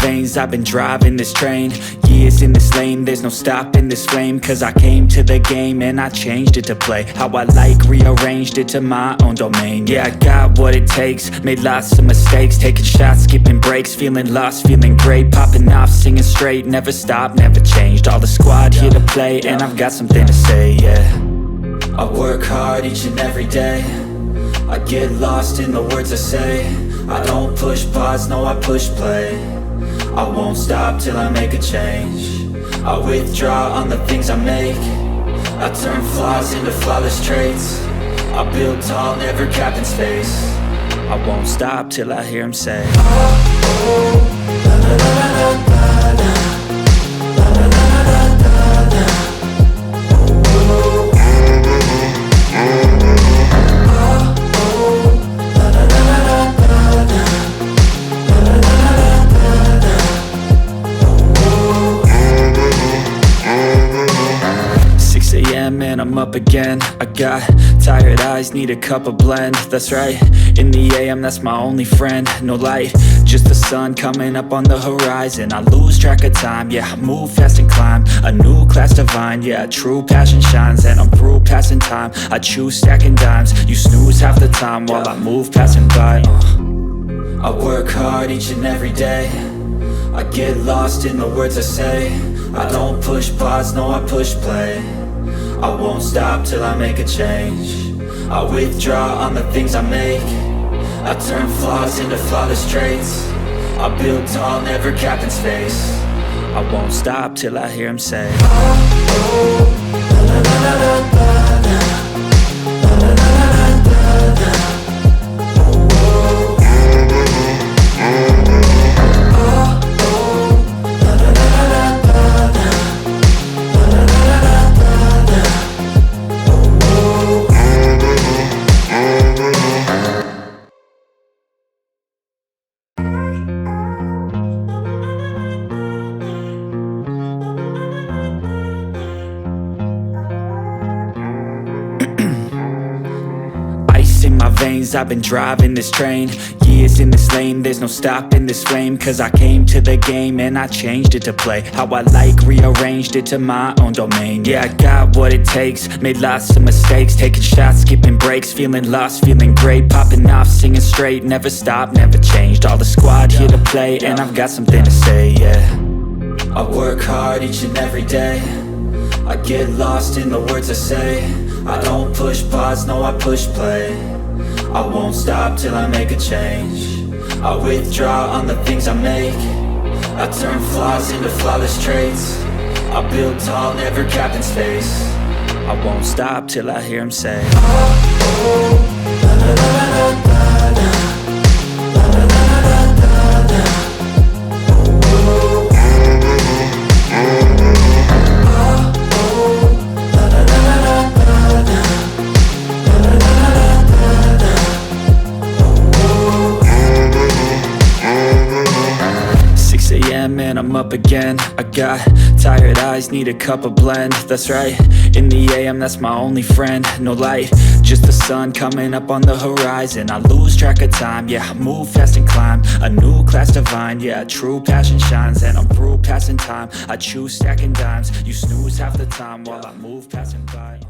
veins, I've been driving this train. Years in this lane, there's no stopping this flame. Cause I came to the game and I changed it to play how I like, rearranged it to my own domain. Yeah, I got what it takes, made lots of mistakes, taking shots, skipping breaks, feeling lost, feeling great, popping off, singing straight, never stopped, never changed. All the squad here to play, and I've got something to say, yeah. I work hard each and every day, I get lost in the words I say. I don't push pause, no I push play. I won't stop till I make a change. I withdraw on the things I make. I turn flaws into flawless traits. I build tall, never capped in space. I won't stop till I hear him say, oh, oh, la, la, la, la, la, la. And I'm up again. I got tired eyes, need a cup of blend. That's right, in the AM, that's my only friend. No light, just the sun coming up on the horizon. I lose track of time, yeah, I move fast and climb a new class divine, yeah, true passion shines. And I'm through passing time, I choose stacking dimes. You snooze half the time while I move passing by. I work hard each and every day, I get lost in the words I say. I don't push pause, no I push play. I won't stop till I make a change. I withdraw on the things I make. I turn flaws into flawless traits. I build tall, never capped in space. I won't stop till I hear him say, oh, oh, la, la, la, la, la, la. In my veins, I've been driving this train. Years in this lane, there's no stopping this flame. Cause I came to the game and I changed it to play how I like, rearranged it to my own domain. Yeah, I got what it takes, made lots of mistakes, taking shots, skipping breaks, feeling lost, feeling great, popping off, singing straight, never stopped, never changed. All the squad here to play, and I've got something to say, yeah. I work hard each and every day, I get lost in the words I say. I don't push pause, no I push play. I won't stop till I make a change. I withdraw on the things I make. I turn flaws into flawless traits. I build tall, never capped in space. I won't stop till I hear him say, oh, oh, la, la, la, la, la, la. And I'm up again. I got tired eyes, need a cup of blend. That's right, in the AM, that's my only friend. No light, just the sun coming up on the horizon. I lose track of time, yeah, I move fast and climb a new class divine, yeah, true passion shines. And I'm through passing time, I choose stacking dimes. You snooze half the time while I move passing by.